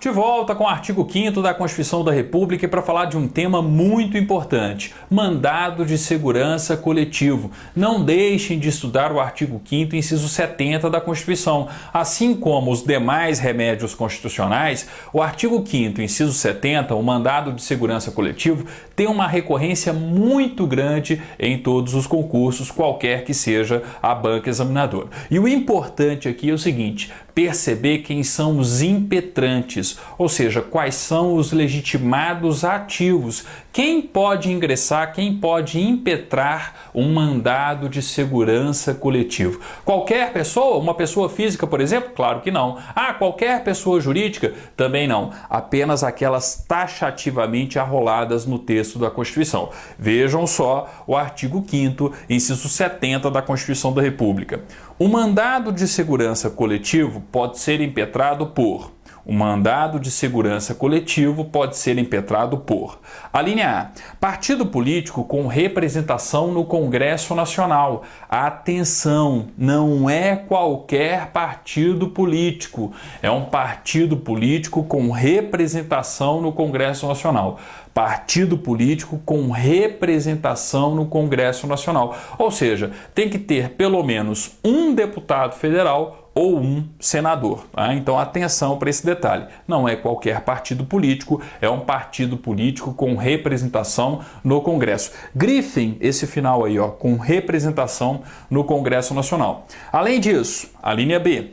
de volta com o artigo 5º da Constituição da República para falar de um tema muito importante, mandado de segurança coletivo. Não deixem de estudar o artigo 5º, inciso 70 da Constituição. Assim como os demais remédios constitucionais, o artigo 5º, inciso 70, o mandado de segurança coletivo, tem uma recorrência muito grande em todos os concursos, qualquer que seja a banca examinadora. E o importante aqui é o seguinte: perceber quem são os impetrantes, ou seja, quais são os legitimados ativos, quem pode ingressar, quem pode impetrar um mandado de segurança coletivo. Qualquer pessoa, uma pessoa física, por exemplo? Claro que não. Qualquer pessoa jurídica? Também não. Apenas aquelas taxativamente arroladas no texto da Constituição. Vejam só o artigo 5º, inciso 70 da Constituição da República. O mandado de segurança coletivo pode ser impetrado por... O mandado de segurança coletivo pode ser impetrado por... A linha A. Partido político com representação no Congresso Nacional. Atenção, não é qualquer partido político. É um partido político com representação no Congresso Nacional. Partido político com representação no Congresso Nacional. Ou seja, tem que ter pelo menos um deputado federal ou um senador. Tá? Então, atenção para esse detalhe. Não é qualquer partido político, é um partido político com representação no Congresso. Grifem esse final aí, ó, com representação no Congresso Nacional. Além disso, a linha B.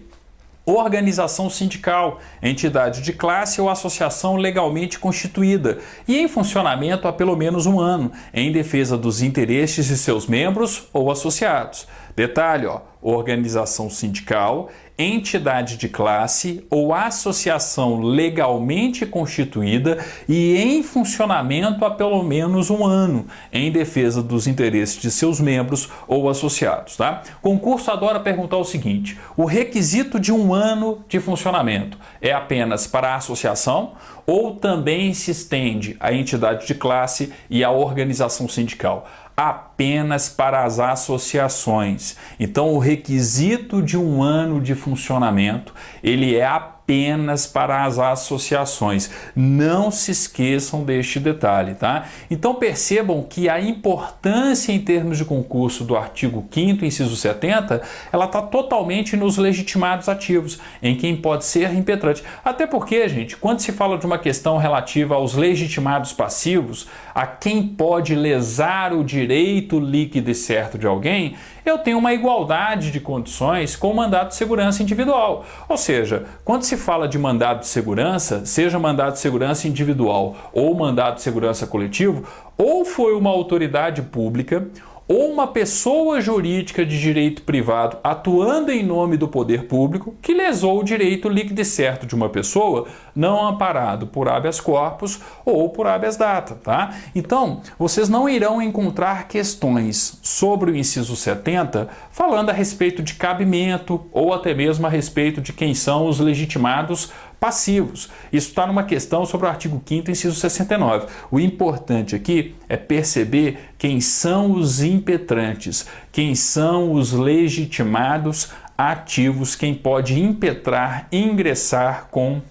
Organização sindical, entidade de classe ou associação legalmente constituída e em funcionamento há pelo menos um ano, em defesa dos interesses de seus membros ou associados. Detalhe, ó, organização sindical, entidade de classe ou associação legalmente constituída e em funcionamento há pelo menos um ano, em defesa dos interesses de seus membros ou associados. Tá? Concurso adora perguntar o seguinte: o requisito de um ano de funcionamento é apenas para a associação ou também se estende à entidade de classe e à organização sindical? Apenas para as associações. Então, o requisito de um ano de funcionamento, ele é apenas para as associações. Não se esqueçam deste detalhe, tá? Então, percebam que a importância em termos de concurso do artigo 5º, inciso 70, ela está totalmente nos legitimados ativos, em quem pode ser impetrante. Até porque, gente, quando se fala de uma questão relativa aos legitimados passivos, a quem pode lesar o direito líquido e certo de alguém, eu tenho uma igualdade de condições com o mandado de segurança individual. Ou seja, quando se fala de mandado de segurança, seja mandado de segurança individual ou mandado de segurança coletivo, ou foi uma autoridade pública ou uma pessoa jurídica de direito privado atuando em nome do poder público que lesou o direito líquido e certo de uma pessoa não amparado por habeas corpus ou por habeas data, tá? Então, vocês não irão encontrar questões sobre o inciso 70 falando a respeito de cabimento ou até mesmo a respeito de quem são os legitimados passivos. Isso está numa questão sobre o artigo 5º, inciso 69. O importante aqui é perceber quem são os impetrantes, quem são os legitimados ativos, quem pode impetrar, ingressar com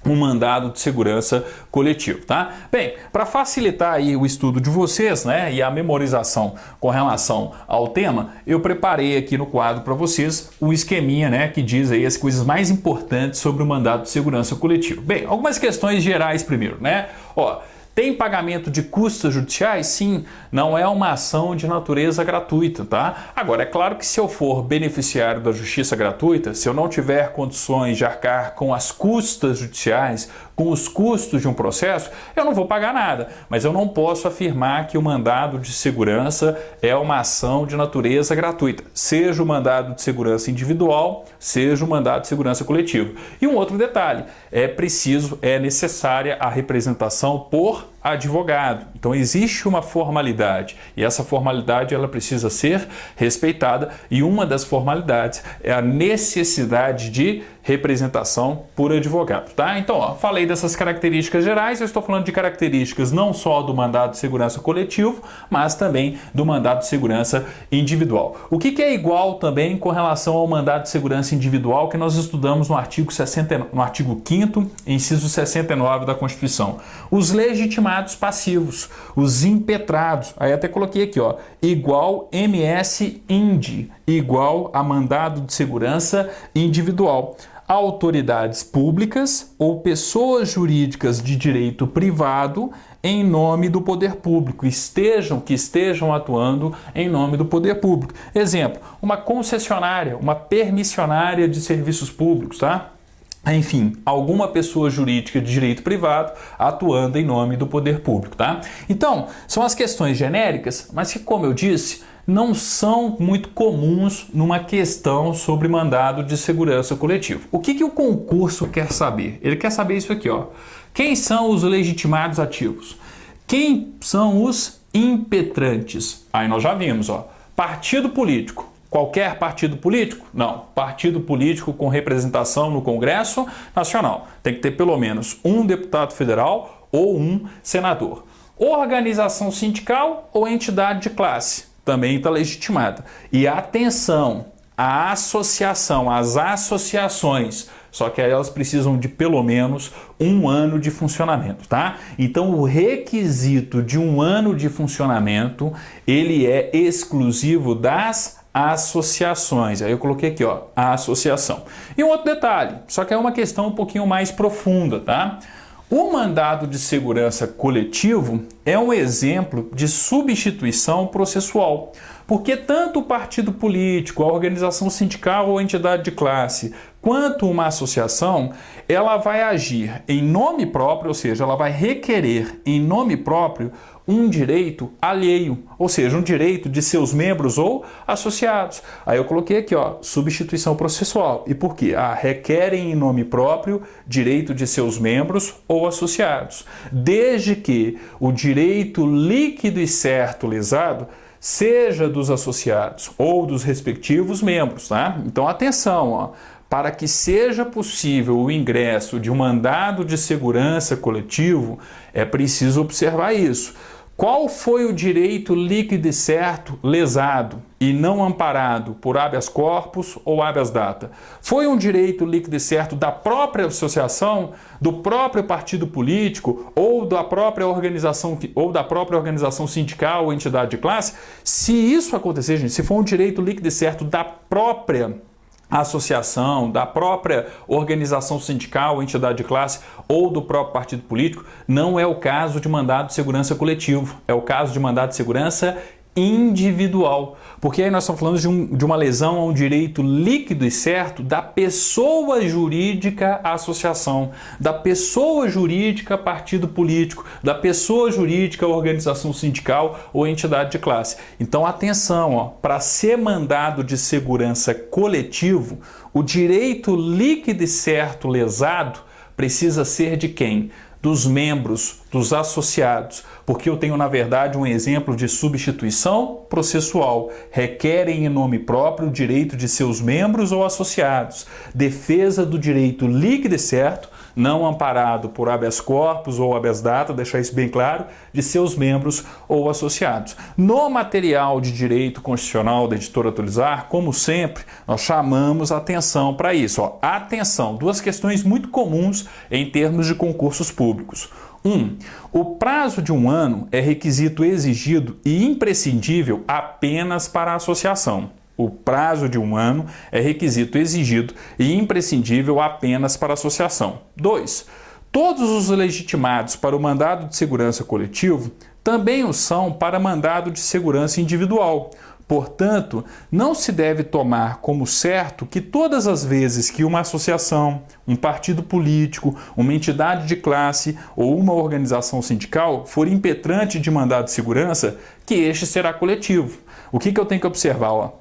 um mandado de segurança coletivo, tá? Bem, para facilitar aí o estudo de vocês, né, e a memorização com relação ao tema, eu preparei aqui no quadro para vocês um esqueminha, né, que diz aí as coisas mais importantes sobre o mandado de segurança coletivo. Bem, algumas questões gerais primeiro, né? Ó, tem pagamento de custas judiciais? Sim, não é uma ação de natureza gratuita, tá? Agora, é claro que se eu for beneficiário da justiça gratuita, se eu não tiver condições de arcar com as custas judiciais, com os custos de um processo, eu não vou pagar nada. Mas eu não posso afirmar que o mandado de segurança é uma ação de natureza gratuita, seja o mandado de segurança individual, seja o mandado de segurança coletivo. E um outro detalhe, é necessária a representação por advogado. Então existe uma formalidade e essa formalidade ela precisa ser respeitada e uma das formalidades é a necessidade de representação por advogado, tá? Então, ó, falei dessas características gerais, eu estou falando de características não só do mandado de segurança coletivo, mas também do mandado de segurança individual. O que é igual também com relação ao mandado de segurança individual que nós estudamos no artigo 5º, inciso 69 da Constituição? Os legitimados passivos, os impetrados, aí até coloquei aqui, ó, igual MS Indi, igual a mandado de segurança individual. Autoridades públicas ou pessoas jurídicas de direito privado em nome do poder público, que estejam atuando em nome do poder público. Exemplo, uma concessionária, uma permissionária de serviços públicos, tá? Enfim, alguma pessoa jurídica de direito privado atuando em nome do poder público, tá? Então, são as questões genéricas, mas que, como eu disse, não são muito comuns numa questão sobre mandado de segurança coletivo. O que o concurso quer saber? Ele quer saber isso aqui, ó. Quem são os legitimados ativos? Quem são os impetrantes? Aí nós já vimos, ó. Partido político. Qualquer partido político? Não. Partido político com representação no Congresso Nacional. Tem que ter pelo menos um deputado federal ou um senador. Organização sindical ou entidade de classe? Também está legitimada. E atenção, a associação, as associações, só que elas precisam de pelo menos 1 ano de funcionamento, tá? Então o requisito de 1 ano de funcionamento, ele é exclusivo das associações. Aí eu coloquei aqui, ó, a associação. E um outro detalhe, só que é uma questão um pouquinho mais profunda, tá? O mandado de segurança coletivo é um exemplo de substituição processual, porque tanto o partido político, a organização sindical ou entidade de classe, quanto uma associação, ela vai agir em nome próprio, ou seja, ela vai requerer em nome próprio um direito alheio, ou seja, um direito de seus membros ou associados. Aí eu coloquei aqui, ó, substituição processual. E por quê? Requerem em nome próprio direito de seus membros ou associados, desde que o direito líquido e certo lesado seja dos associados ou dos respectivos membros, tá? Então atenção, ó. Para que seja possível o ingresso de um mandado de segurança coletivo, é preciso observar isso. Qual foi o direito líquido e certo lesado e não amparado por habeas corpus ou habeas data? Foi um direito líquido e certo da própria associação, do próprio partido político ou da própria organização sindical ou entidade de classe? Se isso acontecer, gente, se for um direito líquido e certo da própria associação, da própria organização sindical, entidade de classe ou do próprio partido político, não é o caso de mandado de segurança coletivo, é o caso de mandado de segurança individual, porque aí nós estamos falando de uma lesão a um direito líquido e certo da pessoa jurídica associação, da pessoa jurídica partido político, da pessoa jurídica organização sindical ou entidade de classe. Então atenção, para ser mandado de segurança coletivo, o direito líquido e certo lesado precisa ser de quem? Dos membros, dos associados, porque eu tenho, na verdade, um exemplo de substituição processual. Requerem em nome próprio o direito de seus membros ou associados, defesa do direito líquido e certo, não amparado por habeas corpus ou habeas data, deixar isso bem claro, de seus membros ou associados. No material de direito constitucional da editora Atualizar, como sempre, nós chamamos atenção para isso. Ó. Atenção, 2 questões muito comuns em termos de concursos públicos. 1. O prazo de 1 ano é requisito exigido e imprescindível apenas para a associação. O prazo de 1 ano é requisito exigido e imprescindível apenas para a associação. 2. Todos os legitimados para o mandado de segurança coletivo também o são para mandado de segurança individual. Portanto, não se deve tomar como certo que todas as vezes que uma associação, um partido político, uma entidade de classe ou uma organização sindical for impetrante de mandado de segurança, que este será coletivo. O que eu tenho que observar? Ó?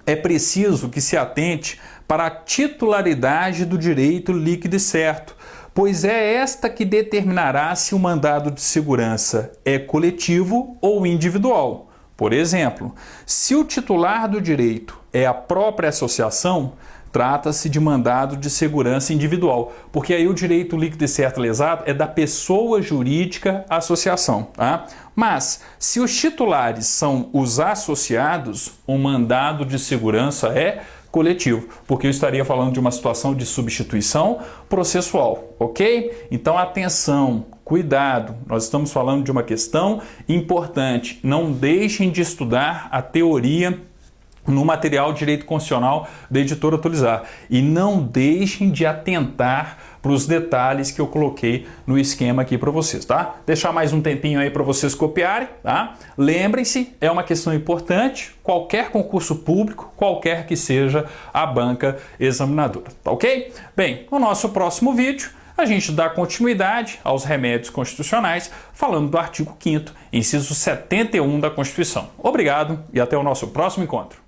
É preciso que se atente para a titularidade do direito líquido e certo, pois é esta que determinará se o mandado de segurança é coletivo ou individual. Por exemplo, se o titular do direito é a própria associação, Trata-se de mandado de segurança individual, porque aí o direito líquido e certo lesado é da pessoa jurídica à associação, tá? Mas, se os titulares são os associados, o mandado de segurança é coletivo, porque eu estaria falando de uma situação de substituição processual, ok? Então, atenção, cuidado, nós estamos falando de uma questão importante. Não deixem de estudar a teoria no material de Direito Constitucional da editora Atualizar. E não deixem de atentar para os detalhes que eu coloquei no esquema aqui para vocês, tá? Deixar mais um tempinho aí para vocês copiarem, tá? Lembrem-se, é uma questão importante, qualquer concurso público, qualquer que seja a banca examinadora, tá ok? Bem, no nosso próximo vídeo, a gente dá continuidade aos remédios constitucionais, falando do artigo 5º, inciso 71 da Constituição. Obrigado e até o nosso próximo encontro.